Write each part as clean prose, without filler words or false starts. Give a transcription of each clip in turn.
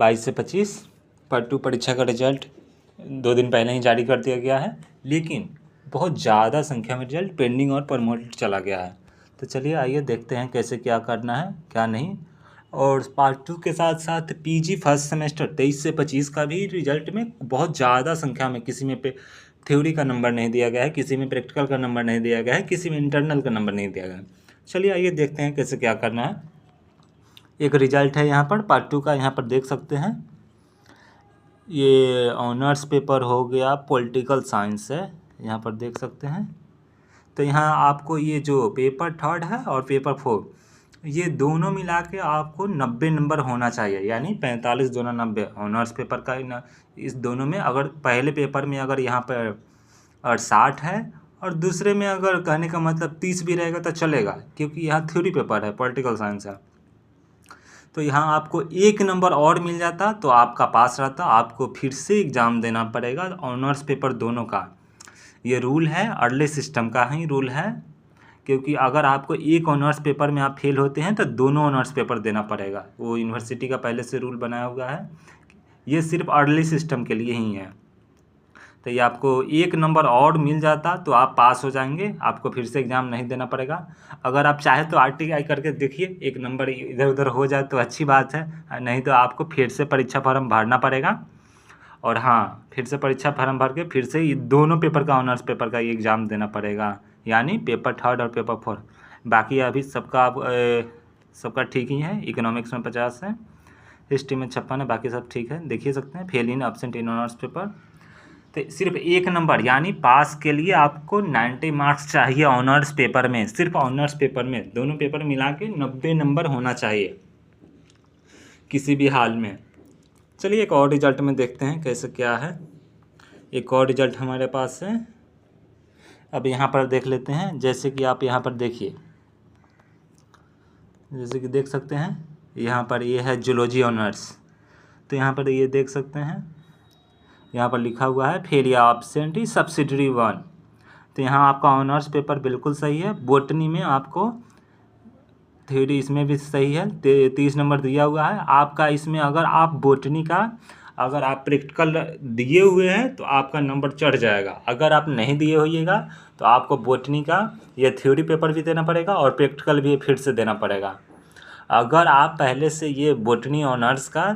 22 से 25 पार्ट 2 परीक्षा का रिजल्ट 2 दिन पहले ही जारी कर दिया गया है, लेकिन बहुत ज़्यादा संख्या में रिजल्ट पेंडिंग और प्रमोटेड चला गया है। तो चलिए आइए देखते हैं कैसे क्या करना है क्या नहीं। और पार्ट 2 के साथ साथ पीजी फर्स्ट सेमेस्टर 23 से 25 का भी रिजल्ट में बहुत ज़्यादा संख्या में, किसी में पे थ्योरी का नंबर नहीं दिया गया है, किसी में प्रैक्टिकल का नंबर नहीं दिया गया है, किसी में इंटरनल का नंबर नहीं दिया गया है। चलिए आइए देखते हैं कैसे क्या करना है। एक रिजल्ट है यहाँ पर पार्ट 2 का, यहाँ पर देख सकते हैं। ये ऑनर्स पेपर हो गया, पॉलिटिकल साइंस है, यहाँ पर देख सकते हैं। तो यहाँ आपको ये जो पेपर 3 है और पेपर 4, ये दोनों मिला के आपको 90 नंबर होना चाहिए, यानी 45 दूना 90 ऑनर्स पेपर का। इस दोनों में अगर पहले पेपर में अगर यहाँ पर 60 है और दूसरे में अगर कहने का मतलब 30 भी रहेगा तो चलेगा, क्योंकि यहाँ थ्योरी पेपर है, पॉलिटिकल साइंस है। तो यहाँ आपको 1 नंबर और मिल जाता तो आपका पास रहता, आपको फिर से एग्ज़ाम देना पड़ेगा ऑनर्स पेपर दोनों का। ये रूल है, अर्ली सिस्टम का ही रूल है, क्योंकि अगर आपको एक ऑनर्स पेपर में आप फेल होते हैं तो दोनों ऑनर्स पेपर देना पड़ेगा। वो यूनिवर्सिटी का पहले से रूल बनाया हुआ है, ये सिर्फ अर्ली सिस्टम के लिए ही है। तो ये आपको 1 नंबर और मिल जाता तो आप पास हो जाएंगे, आपको फिर से एग्ज़ाम नहीं देना पड़ेगा। अगर आप चाहे तो RTI करके देखिए, 1 नंबर इधर उधर हो जाए तो अच्छी बात है, नहीं तो आपको फिर से परीक्षा फॉर्म भरना पड़ेगा। और हाँ, फिर से परीक्षा फॉर्म भर के फिर से ये दोनों पेपर का, ऑनर्स पेपर का एग्ज़ाम देना पड़ेगा, यानी पेपर 3 और पेपर 4। बाकी अभी सबका ठीक ही है। इकोनॉमिक्स में 50 है, हिस्ट्री में 56 है, बाकी सब ठीक है। देखिए सकते हैं fail in absent in honours paper. तो सिर्फ 1 नंबर यानी पास के लिए आपको 90 मार्क्स चाहिए ऑनर्स पेपर में, सिर्फ ऑनर्स पेपर में। दोनों पेपर मिला के 90 नंबर होना चाहिए किसी भी हाल में। चलिए एक और रिजल्ट में देखते हैं कैसे क्या है। एक और रिजल्ट हमारे पास है, अब यहाँ पर देख लेते हैं। जैसे कि आप यहाँ पर देखिए, जैसे कि देख सकते हैं यहाँ पर ये है जूलॉजी ऑनर्स। तो यहाँ पर ये देख सकते हैं, यहाँ पर लिखा हुआ है फेल या एब्सेंट सब्सिडरी 1। तो यहाँ आपका ऑनर्स पेपर बिल्कुल सही है। बोटनी में आपको थ्योरी, इसमें भी सही है, 30 नंबर दिया हुआ है आपका। इसमें अगर आप बोटनी का अगर आप प्रैक्टिकल दिए हुए हैं तो आपका नंबर चढ़ जाएगा। अगर आप नहीं दिए होइएगा तो आपको बोटनी का ये थ्योरी पेपर भी देना पड़ेगा और प्रैक्टिकल भी फिर से देना पड़ेगा। अगर आप पहले से ये बोटनी ऑनर्स का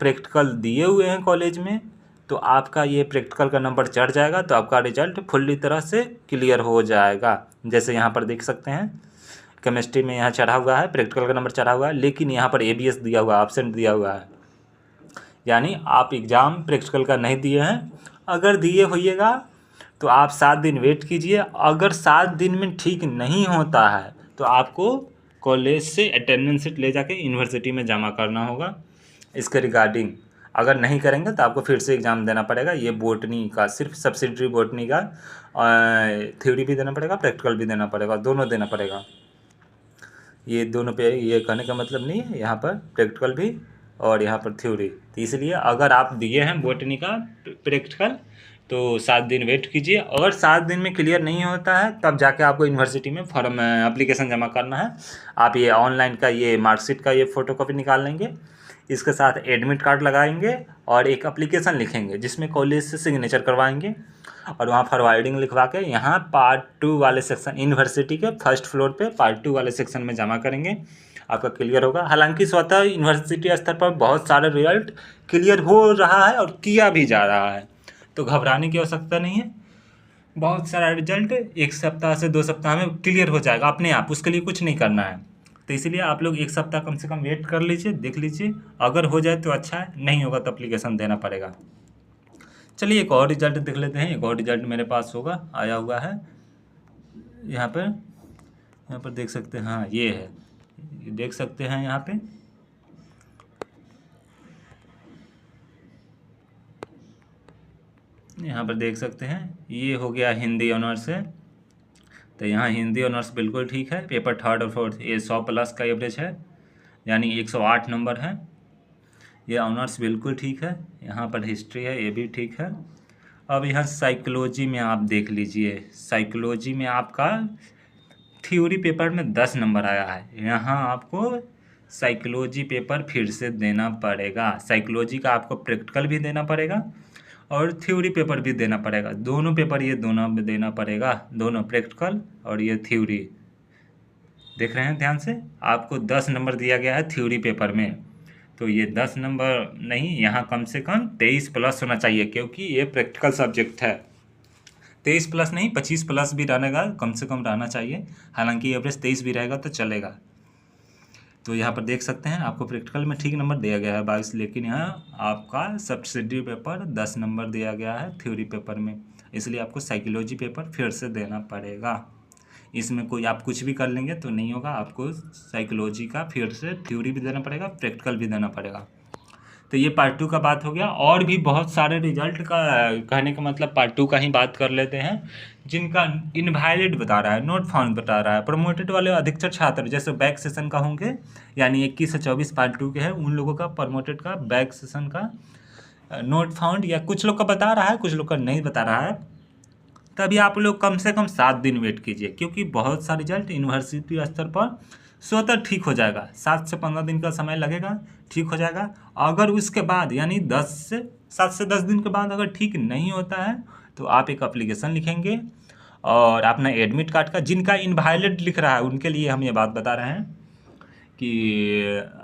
प्रैक्टिकल दिए हुए हैं कॉलेज में तो आपका ये प्रैक्टिकल का नंबर चढ़ जाएगा, तो आपका रिजल्ट फुल्ली तरह से क्लियर हो जाएगा। जैसे यहाँ पर देख सकते हैं केमिस्ट्री में यहाँ चढ़ा हुआ है, प्रैक्टिकल का नंबर चढ़ा हुआ है, लेकिन यहाँ पर ABS दिया हुआ है, एब्सेंट दिया हुआ है, यानी आप एग्ज़ाम प्रैक्टिकल का नहीं दिए हैं। अगर दिए होइएगा तो आप 7 दिन वेट कीजिए। अगर 7 दिन में ठीक नहीं होता है तो आपको कॉलेज से अटेंडेंस शीट ले जाके यूनिवर्सिटी में जमा करना होगा। इसके रिगार्डिंग अगर नहीं करेंगे तो आपको फिर से एग्ज़ाम देना पड़ेगा। ये बोटनी का, सिर्फ सब्सिडरी बोटनी का थ्योरी भी देना पड़ेगा, प्रैक्टिकल भी देना पड़ेगा, दोनों देना पड़ेगा। ये दोनों पे, ये कहने का मतलब नहीं है, यहाँ पर प्रैक्टिकल भी और यहाँ पर थ्योरी। तो इसलिए अगर आप दिए हैं बोटनी का प्रैक्टिकल तो 7 दिन वेट कीजिए। अगर 7 दिन में क्लियर नहीं होता है तब जाके आपको यूनिवर्सिटी में फॉर्म एप्लीकेशन जमा करना है। आप ये ऑनलाइन का ये मार्कशीट का ये फ़ोटोकॉपी निकाल लेंगे, इसके साथ एडमिट कार्ड लगाएंगे और एक एप्लीकेशन लिखेंगे जिसमें कॉलेज से सिग्नेचर करवाएंगे और वहाँ फॉरवर्डिंग लिखवा के यहाँ पार्ट 2 वाले सेक्शन, यूनिवर्सिटी के फर्स्ट फ्लोर पे पार्ट 2 वाले सेक्शन में जमा करेंगे, आपका क्लियर होगा। हालांकि स्वतः यूनिवर्सिटी स्तर पर बहुत सारे रिजल्ट क्लियर हो रहा है और किया भी जा रहा है, तो घबराने की आवश्यकता नहीं है। बहुत सारा रिजल्ट 1 सप्ताह से 2 सप्ताह में क्लियर हो जाएगा अपने आप, उसके लिए कुछ नहीं करना है। तो इसलिए आप लोग 1 सप्ताह कम से कम वेट कर लीजिए, देख लीजिए। अगर हो जाए तो अच्छा है, नहीं होगा तो एप्लीकेशन देना पड़ेगा। चलिए एक और रिजल्ट देख लेते हैं। एक और रिजल्ट मेरे पास आया हुआ है यहाँ पर देख सकते हैं। हाँ, ये है, देख सकते हैं यहाँ पे। यहाँ पर देख सकते हैं, ये हो गया हिंदी ऑनर्स है। तो यहाँ हिंदी ऑनर्स बिल्कुल ठीक है। पेपर 3 और 4 ये 100+ का एवरेज है, यानी 108 नंबर है। ये ऑनर्स बिल्कुल ठीक है। यहाँ पर हिस्ट्री है, ये भी ठीक है। अब यहाँ साइकोलॉजी में आप देख लीजिए, साइकोलॉजी में आपका थ्योरी पेपर में 10 नंबर आया है, यहाँ आपको साइकोलॉजी पेपर फिर से देना पड़ेगा। साइकोलॉजी का आपको प्रैक्टिकल भी देना पड़ेगा और थ्योरी पेपर भी देना पड़ेगा। दोनों पेपर ये दोनों देना पड़ेगा, दोनों प्रैक्टिकल और ये थ्योरी। देख रहे हैं ध्यान से, आपको 10 नंबर दिया गया है थ्योरी पेपर में, तो ये 10 नंबर नहीं, यहाँ कम से कम 23 प्लस होना चाहिए, क्योंकि ये प्रैक्टिकल सब्जेक्ट है। 23 प्लस नहीं, 25 प्लस भी रहने कम से कम रहना चाहिए। हालांकि एवरेज 23 भी रहेगा तो चलेगा। तो यहाँ पर देख सकते हैं आपको प्रैक्टिकल में ठीक नंबर दिया गया है 22, लेकिन यहाँ आपका सब्सिडी पेपर 10 नंबर दिया गया है थ्योरी पेपर में, इसलिए आपको साइकोलॉजी पेपर फिर से देना पड़ेगा। इसमें कोई आप कुछ भी कर लेंगे तो नहीं होगा, आपको साइकोलॉजी का फिर से थ्योरी भी देना पड़ेगा, प्रैक्टिकल भी देना पड़ेगा। तो ये पार्ट 2 का बात हो गया। और भी बहुत सारे रिजल्ट का कहने का मतलब पार्ट 2 का ही बात कर लेते हैं, जिनका इनवैलिड बता रहा है, नोट फाउंड बता रहा है। प्रमोटेड वाले अधिकतर छात्र जैसे बैक सेशन का होंगे, यानी 21 से 24 पार्ट 2 के हैं, उन लोगों का प्रमोटेड का बैक सेशन का नोट फाउंड या कुछ लोग का बता रहा है, कुछ लोग का नहीं बता रहा है। तभी आप लोग कम से कम 7 दिन वेट कीजिए, क्योंकि बहुत सा रिजल्ट यूनिवर्सिटी स्तर पर स्वतः ठीक हो जाएगा। 7 से 15 दिन का समय लगेगा, ठीक हो जाएगा। अगर उसके बाद यानी 7 से 10 दिन के बाद अगर ठीक नहीं होता है तो आप एक एप्लीकेशन लिखेंगे और अपना एडमिट कार्ड का, जिनका इनवैलिड लिख रहा है उनके लिए हम ये बात बता रहे हैं कि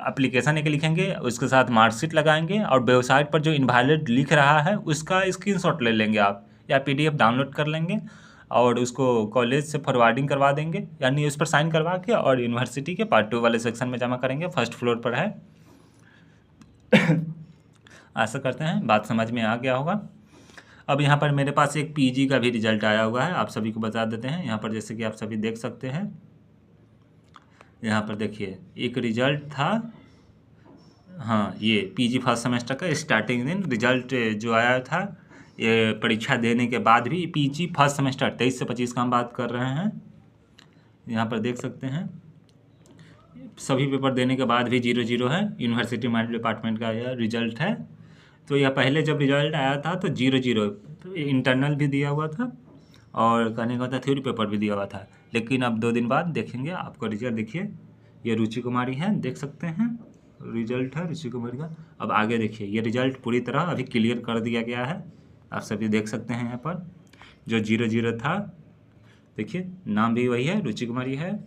एप्लीकेशन एक लिखेंगे, उसके साथ मार्कशीट लगाएंगे और वेबसाइट पर जो इनवैलिड लिख रहा है उसका स्क्रीनशॉट ले लेंगे आप, या PDF डाउनलोड कर लेंगे और उसको कॉलेज से फॉरवर्डिंग करवा देंगे, यानी उस पर साइन करवा के और यूनिवर्सिटी के पार्ट 2 वाले सेक्शन में जमा करेंगे। फर्स्ट फ्लोर पर है। आशा करते हैं बात समझ में आ गया होगा। अब यहाँ पर मेरे पास एक PG का भी रिजल्ट आया हुआ है, आप सभी को बता देते हैं। यहाँ पर जैसे कि आप सभी देख सकते हैं, यहाँ पर देखिए एक रिजल्ट था, हाँ ये PG फर्स्ट सेमेस्टर का स्टार्टिंग दिन रिजल्ट जो आया था, ये परीक्षा देने के बाद भी PG फर्स्ट सेमेस्टर 23 से 25 का हम बात कर रहे हैं। यहाँ पर देख सकते हैं सभी पेपर देने के बाद भी 0-0 है। यूनिवर्सिटी मैनेजमेंट डिपार्टमेंट का यह रिजल्ट है। तो यह पहले जब रिजल्ट आया था तो 0-0, तो इंटरनल भी दिया हुआ था और कहने का था थ्योरी पेपर भी दिया हुआ था। लेकिन अब 2 दिन बाद देखेंगे आपको रिजल्ट। देखिए ये रुचि कुमारी है, देख सकते हैं रिजल्ट है रुचि कुमारी का। अब आगे देखिए ये रिजल्ट पूरी तरह अभी क्लियर कर दिया गया है, आप सभी देख सकते हैं। यहाँ पर जो 0-0 था, देखिए नाम भी वही है, रुचि कुमारी है,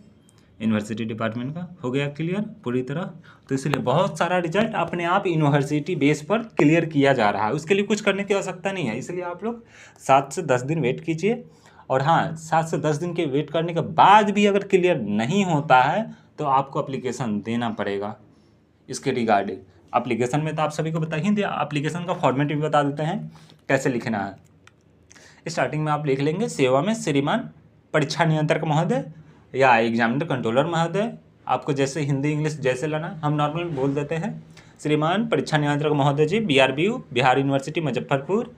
यूनिवर्सिटी डिपार्टमेंट का हो गया क्लियर पूरी तरह। तो इसलिए बहुत सारा रिजल्ट अपने आप यूनिवर्सिटी बेस पर क्लियर किया जा रहा है, उसके लिए कुछ करने की आवश्यकता नहीं है। इसलिए आप लोग 7 से 10 दिन वेट कीजिए। और हाँ, 7 से 10 दिन के वेट करने के बाद भी अगर क्लियर नहीं होता है तो आपको एप्लीकेशन देना पड़ेगा। इसके रिगार्डिंग एप्लीकेशन में तो आप सभी को बता ही दिया, एप्लीकेशन का फॉर्मेट भी बता देते हैं कैसे लिखना है। स्टार्टिंग में आप लिख लेंगे सेवा में श्रीमान परीक्षा नियंत्रक महोदय या एग्जामिनर कंट्रोलर महोदय, आपको जैसे हिंदी इंग्लिश जैसे लाना, हम नॉर्मल बोल देते हैं श्रीमान परीक्षा नियंत्रक महोदय जी, BRBU बिहार यूनिवर्सिटी मुजफ्फरपुर।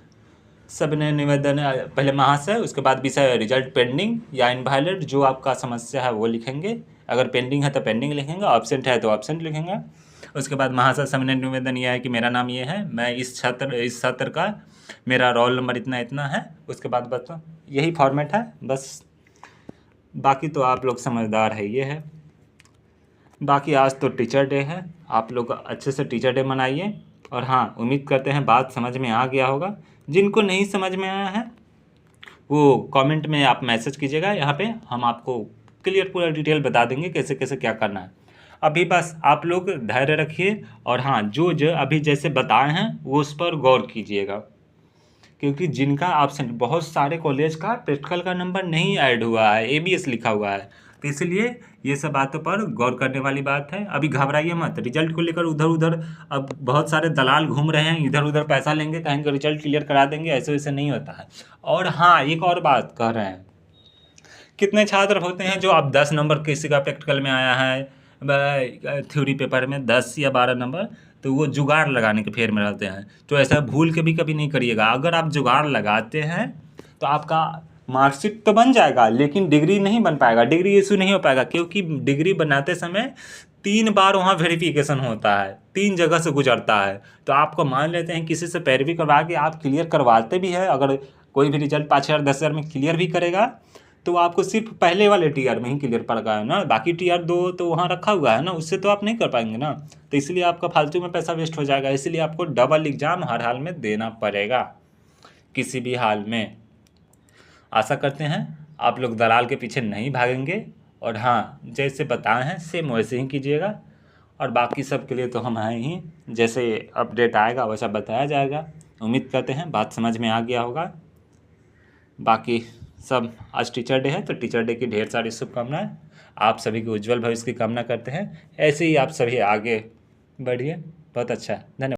सबने निवेदन पहले महाशय, उसके बाद विषय रिजल्ट पेंडिंग या इनवैलिड, जो आपका समस्या है वो लिखेंगे। अगर पेंडिंग है तो पेंडिंग लिखेंगे, ऑब्सेंट है तो ऑब्सेंट लिखेंगे। उसके बाद महाशय सबने निवेदन यह है कि मेरा नाम ये है, मैं इस छात्र का, मेरा रोल नंबर इतना इतना है। उसके बाद बस यही फॉर्मेट है बस, बाकी तो आप लोग समझदार है ये है। बाकी आज तो टीचर डे है, आप लोग अच्छे से टीचर डे मनाइए। और हाँ, उम्मीद करते हैं बात समझ में आ गया होगा। जिनको नहीं समझ में आया है वो कमेंट में आप मैसेज कीजिएगा, यहाँ पे हम आपको क्लियर पूरा डिटेल बता देंगे कैसे कैसे क्या करना है। अभी बस आप लोग धैर्य रखिए और हाँ, जो अभी जैसे बताए हैं वो उस पर गौर कीजिएगा, क्योंकि जिनका ऑप्शन बहुत सारे कॉलेज का प्रैक्टिकल का नंबर नहीं ऐड हुआ है, ABS लिखा हुआ है, तो इसलिए ये सब बातों पर गौर करने वाली बात है। अभी घबराइए मत, रिजल्ट को लेकर उधर उधर अब बहुत सारे दलाल घूम रहे हैं, इधर उधर पैसा लेंगे, कहेंगे रिजल्ट क्लियर करा देंगे, ऐसे वैसे नहीं होता है। और हाँ, एक और बात कह रहे हैं, कितने छात्र होते हैं जो अब 10 नंबर किसी का प्रैक्टिकल में आया है थ्योरी पेपर में 10 या 12 नंबर, तो वो जुगाड़ लगाने के फेर में रहते हैं। तो ऐसा भूल के भी कभी नहीं करिएगा। अगर आप जुगाड़ लगाते हैं तो आपका मार्कशीट तो बन जाएगा लेकिन डिग्री नहीं बन पाएगा, डिग्री इशू नहीं हो पाएगा, क्योंकि डिग्री बनाते समय 3 बार वहाँ वेरिफिकेशन होता है, 3 जगह से गुजरता है। तो आपको मान लेते हैं किसी से पैरवी करवा के आप क्लियर करवाते भी है, अगर कोई भी रिजल्ट 5,000 10,000 में क्लियर भी करेगा तो आपको सिर्फ पहले वाले टीआर में ही क्लियर पड़ेगा ना, बाकी टीआर 2 तो वहाँ रखा हुआ है ना, उससे तो आप नहीं कर पाएंगे ना। तो इसलिए आपका फालतू में पैसा वेस्ट हो जाएगा, इसलिए आपको डबल एग्ज़ाम हर हाल में देना पड़ेगा, किसी भी हाल में। आशा करते हैं आप लोग दलाल के पीछे नहीं भागेंगे, और हाँ, जैसे बताए हैं सेम वैसे ही कीजिएगा। और बाकी सब के लिए तो हम हैं ही, जैसे अपडेट आएगा वैसा बताया जाएगा। उम्मीद करते हैं बात समझ में आ गया होगा। बाकी सब, आज टीचर डे है तो टीचर डे की ढेर सारी शुभकामनाएं। आप सभी के उज्जवल भविष्य की कामना करते हैं। ऐसे ही आप सभी आगे बढ़िए। बहुत अच्छा, धन्यवाद।